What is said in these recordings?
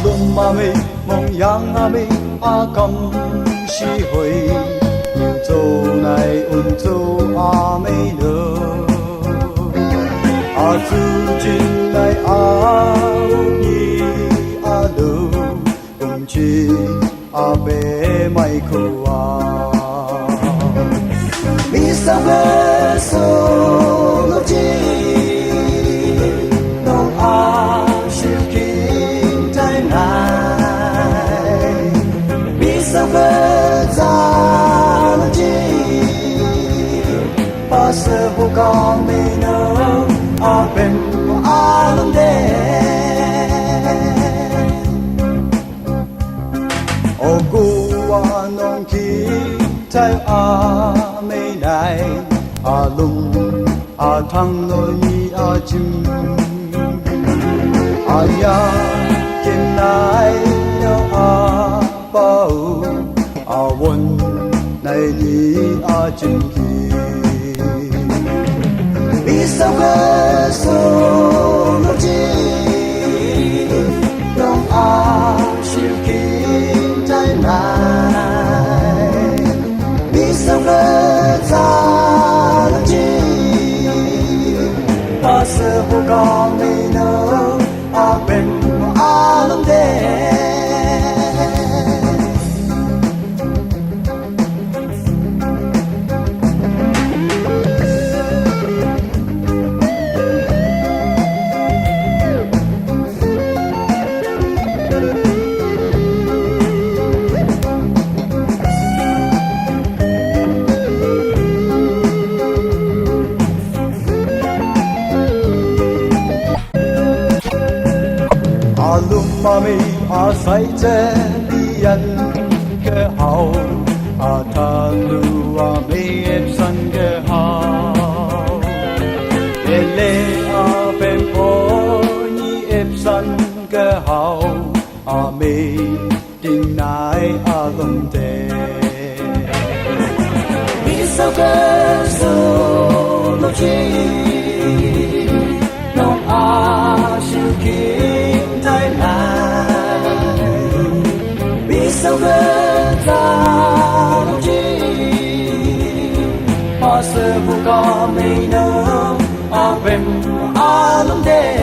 龙妈咪梦阳阿咪阿咁是会走来运走阿咪了阿自进来阿你阿路公去阿贝麦克啊mi sa ve so lo ji no a shi kin tai nai mi sa ve za lo ji pa se bu ka me no a ben a long de o ku wa nong ki tai a me nai a lung a thang no ni a chim a ya kin nai no a pau a won nai ni a chim ki mi sa ve so no ji no a shi ki tai nai mi sa ve za la ji pa se ho ga me no a ben a long de Mami a sai che lian ke hao a tha lu a me ep san ke hao ele a pen po ni ep san ke hao a me ting nai a long te mi sa ke so lo chi no a shu ki tai so good that possible come no up in all of day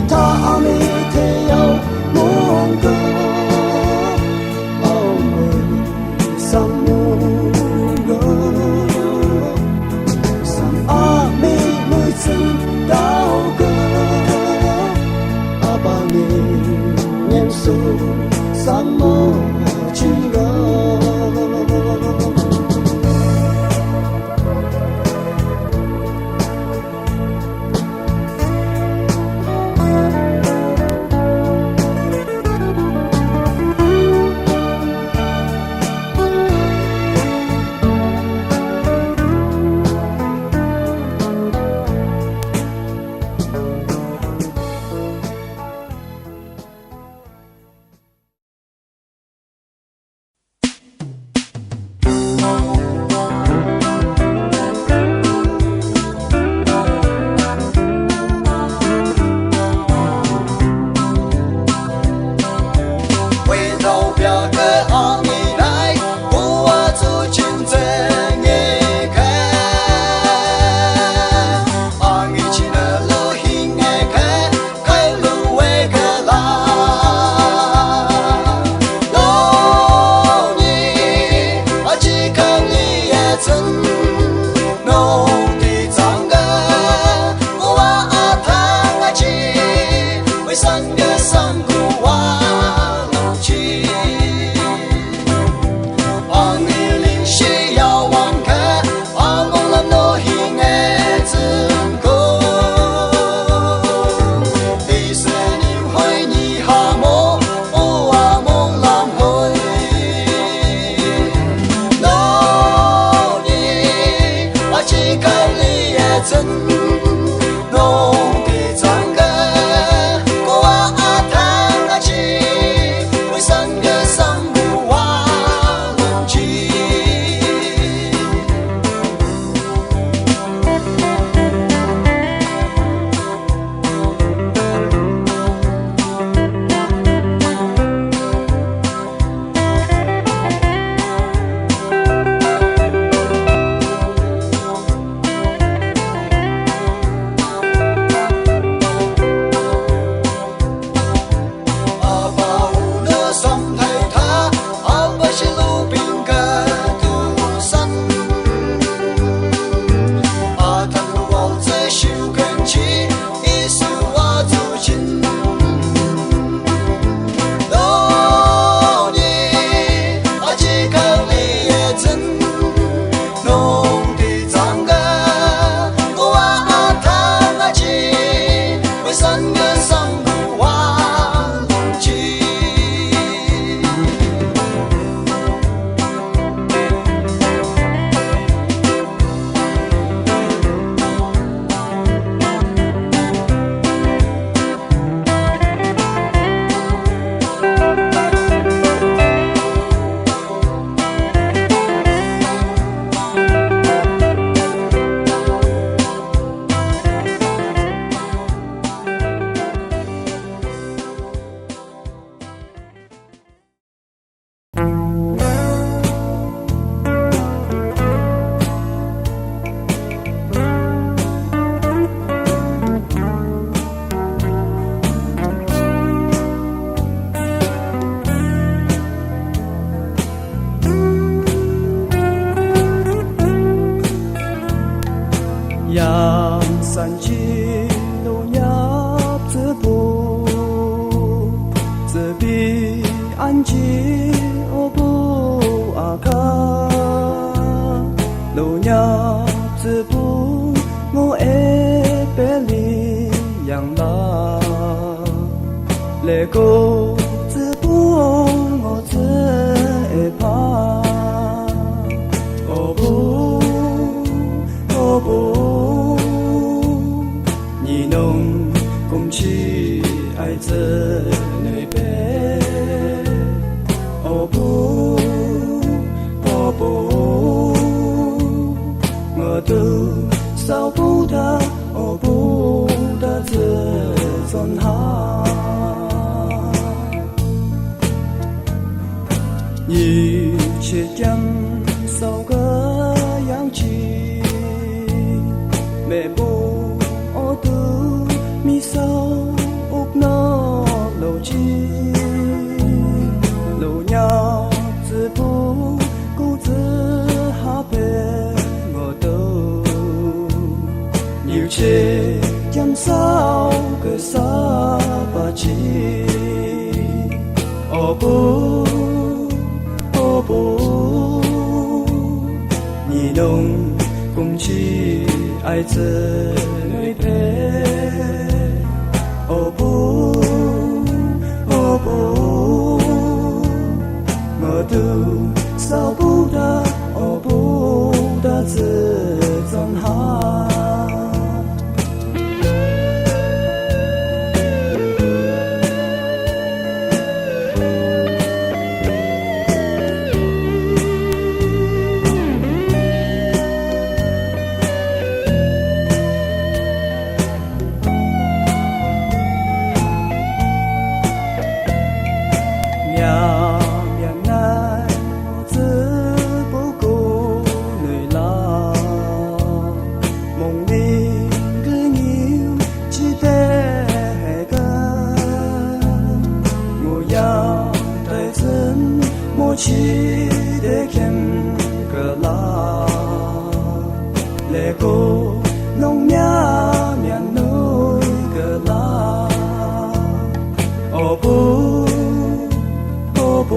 他阿弥陀有梦歌，奥美上梦歌，上阿弥每次祷歌，阿爸你念诵上梦情歌。一切将sau个氧气，每步我都迷走。好个啥把气，哦不，哦不，你弄空气爱着你陪，哦不，哦不，我都找不到，哦不的自尊哈。起的看个啦，那个农民面努个啦，哦不，哦不，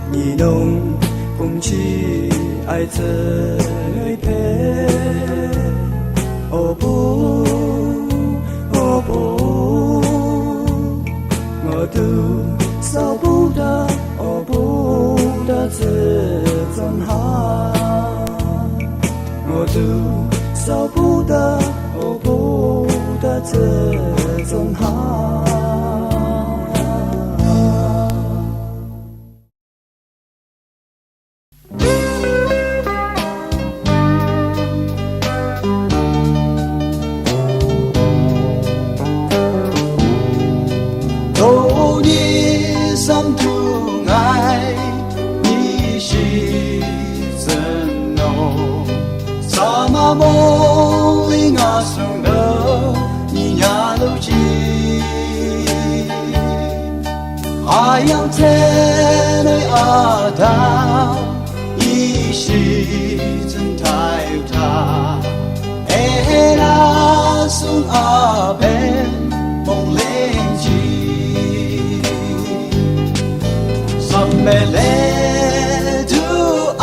你弄空气爱着你陪，哦不，哦不，我都。找不到，哦不的自尊哈，我都找不到，哦不的自尊哈。梦里我送的你呀路去，爱要在内阿达，一时真太有他，哎啦送阿边梦灵去，什么来都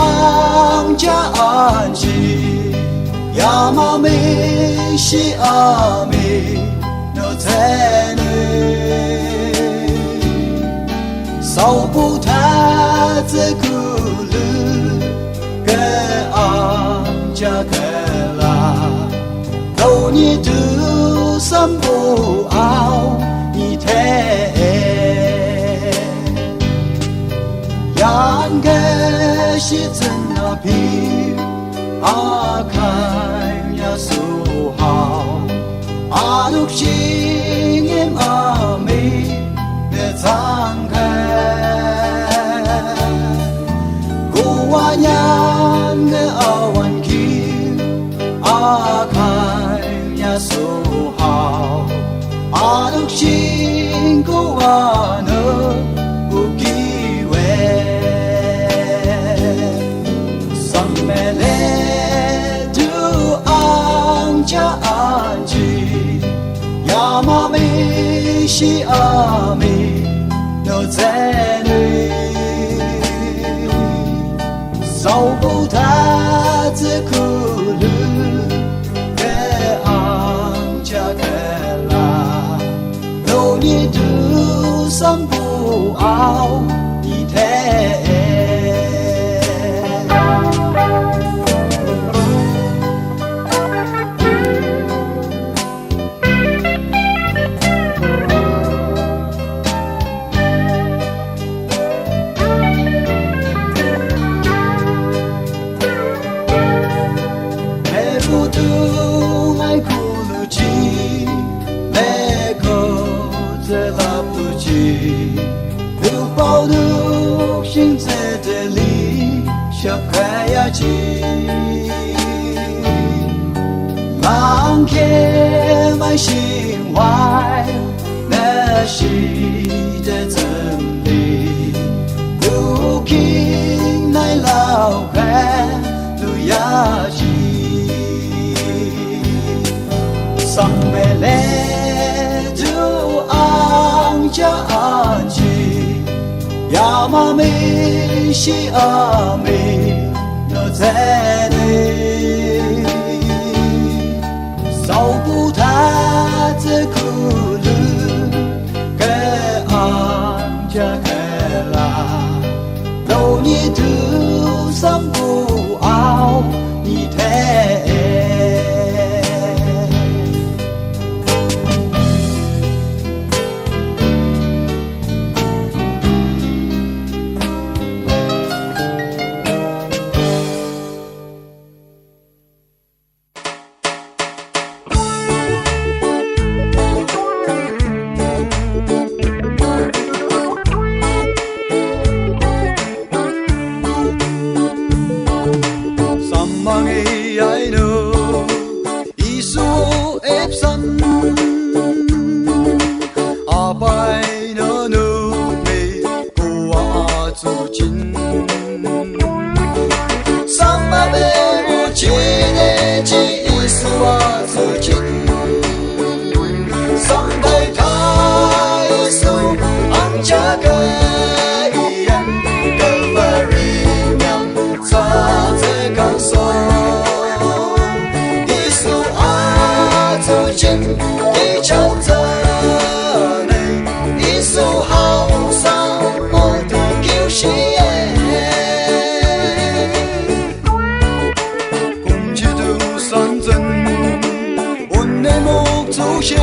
安家安息。呀嘛咪西阿咪诺在内，少不他这苦路，个阿家个啦，都你都三不熬你太，样个是真那皮。阿开呀苏好，阿鲁心em阿美的敞开，古瓦样的阿万基，阿开呀苏好，阿鲁心古瓦呢不给为，什么嘞？家安居，呀嘛咪西阿咪都在内，少不他这苦路，个安家个啦，都你都三不熬一天。望见满心怀那是的真理，如今来老看路亚西，什 Sammele du anja anji Yamame shi ame no zene Saubu ta te kulu ke anja kela Lo ni du sambu ao ni te I know Isu Epson Abai no no me Kua Atu Chin Samba be Uchine Chi Isu Atu Chin Samba Ta Isu Anjaga Ian Kalvari Nyam Sa Te Kanso Đi trong giờ này đi số hào sao một từ kiêu sĩ cùng chỉ đủ sáng dần ôn nề một thu xe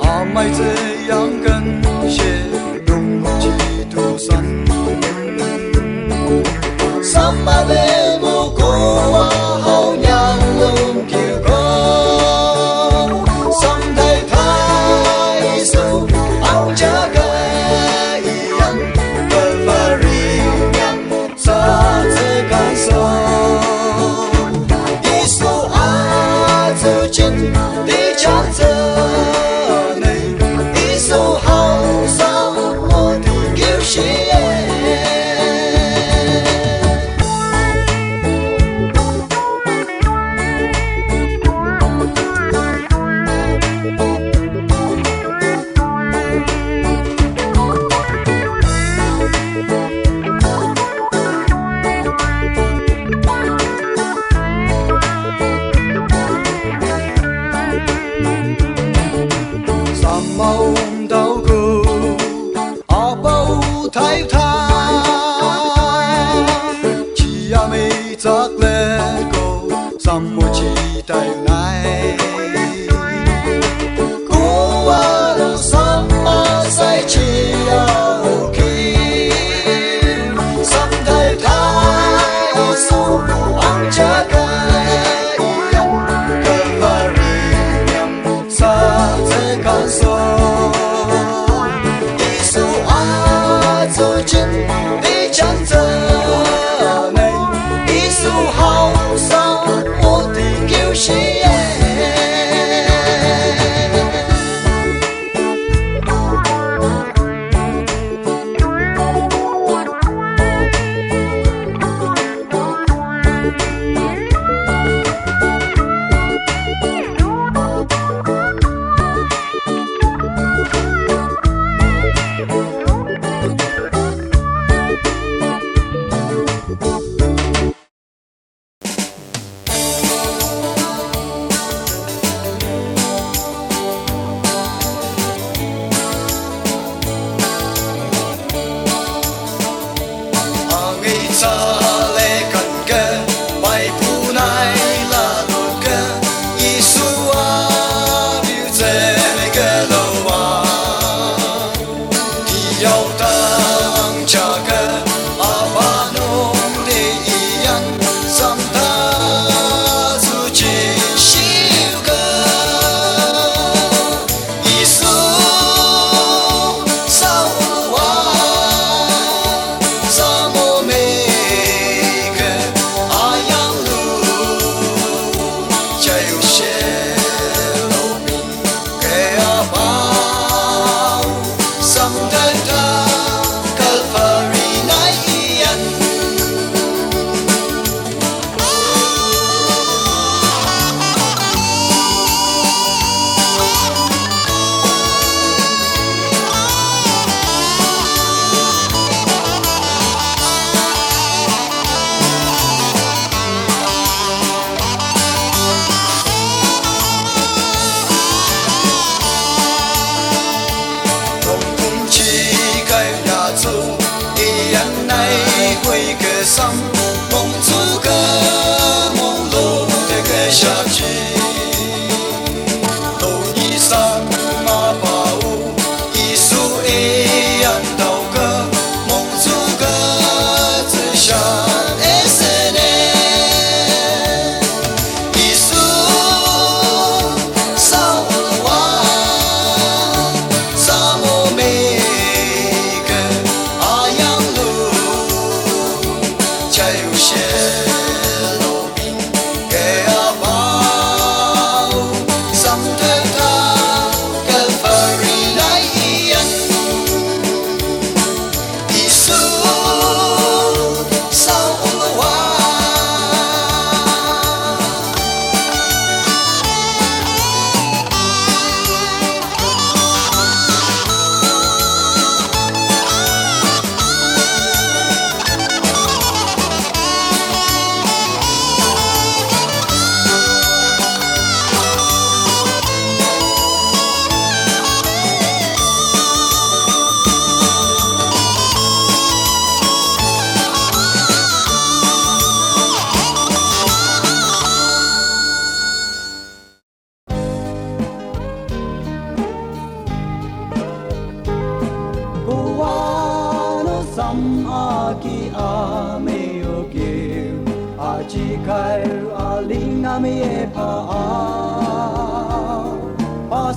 à mai thế yang gần xe đồng chỉ đủ sáng sắm ba bê một cô hậu nhang luôn kiêu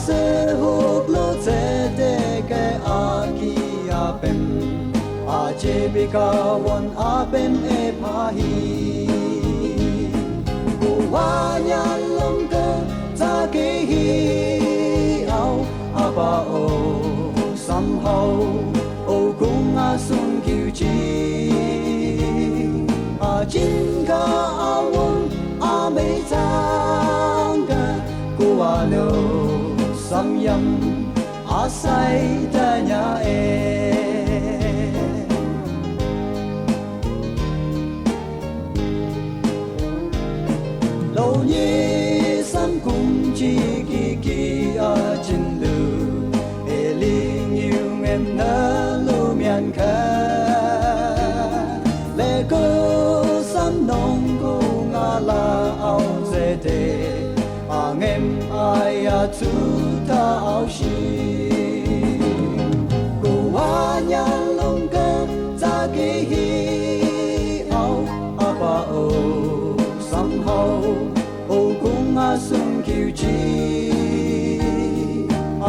se huklo zete ke aki apem aje bikawan apem e pahi wanya lomke zake hi au aba o somehow o kung asun kyuji a jinga awon a meizanga kuano samyam asai tanya e lo ye sam kum ji ki ki a jin lu e ling yu ngem na lo mian kha le ko sam nong ko nga la ao ze de a ngem ai a tu ta ao shi ko wa nya long ka za ke hi ao a ba o somehow o kung asung kyu ji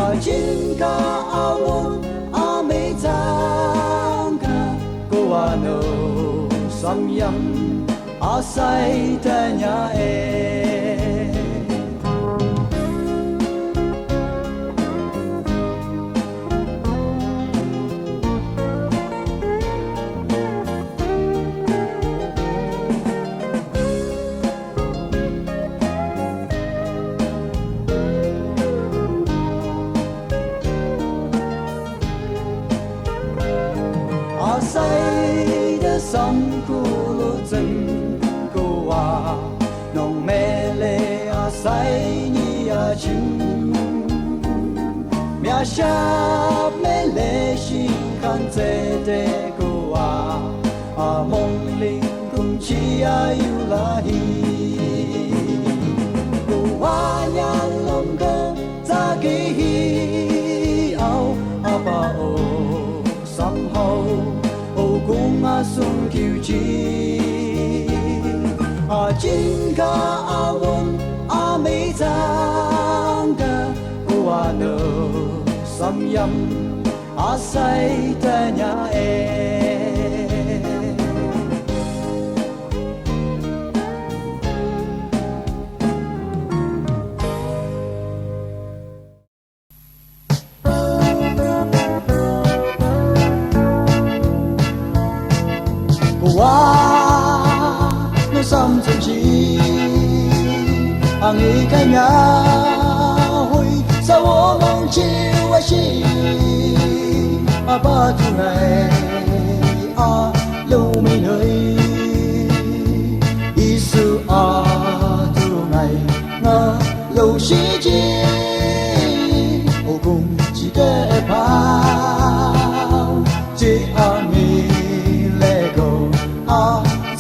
a jin ka a won a me zang ka ko wa no samyam a sai ta nya e say the sum cool zen go wa nong mele a say ni a chin mya sha mele shin kan ze de go wa a mong ling kum chi a yu la hi go wa nya lom ga za ge hi ao a ba o somehow kung asung kyu ji a jin ka a won a me zang ka ko a no samyam a sai ta nya e no something chi ang ikay niya huy sa wong chi wa shi ba tu ngày a lâu mi nơi isu a tu ngày nga lâu shi chi o cùng chỉ cái bao chỉ a mi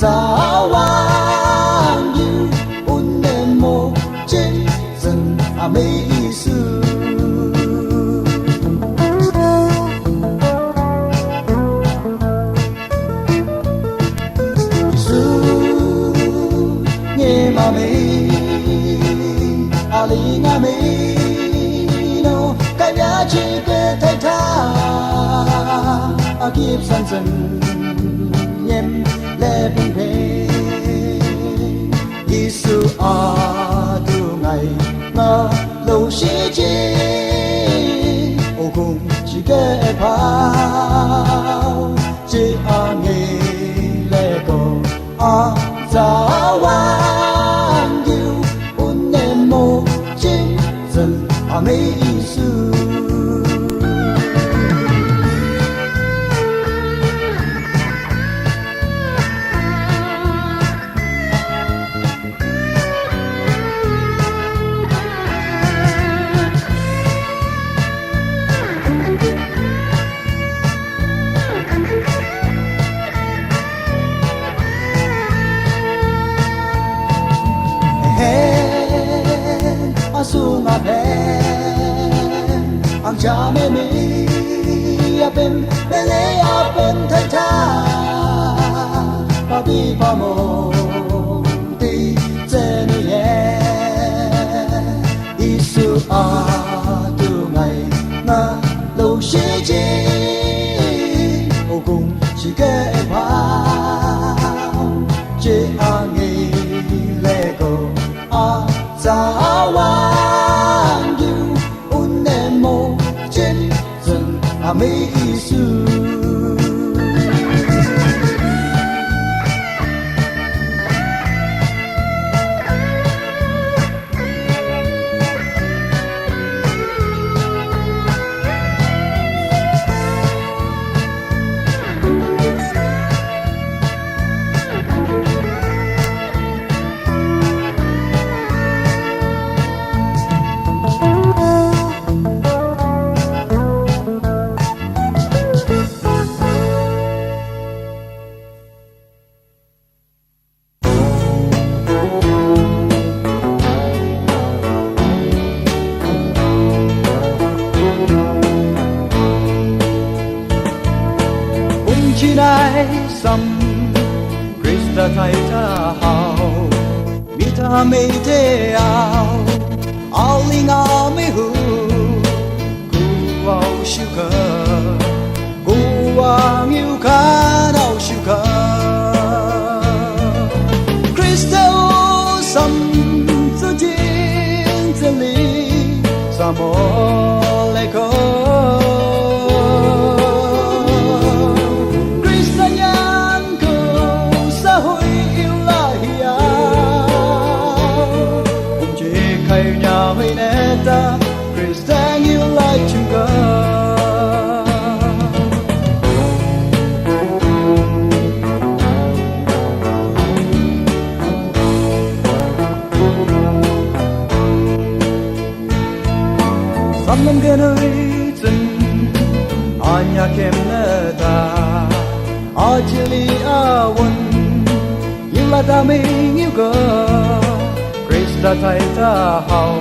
早晚有温暖梦见真啊没意思是你妈咪阿里阿咪no该呀去个太太啊给山珍le bung pe Isu a tu ngày na lâu shi ji o kung chi ke phao chi a ngi le ko a za wan yu un ne mo jin zen a me isu sunga pen ang chame mi apem bele apem thai tha pa bi pa mo ti che ni ye isu 啊都爱那路世界，我共是个跑，这啊你来个啊早晚有无能莫真真啊没意思。起来心，Krista 太他好，米他没得好，奥利奥没胡，古奥修克，古奥有看奥修克，Krista 心自进这里，什么来口？Krista you like to go Some năm cái nơi chân Anya kem nơ ta Ajili awan You la ta mình yêu cơ Krista thay ta hao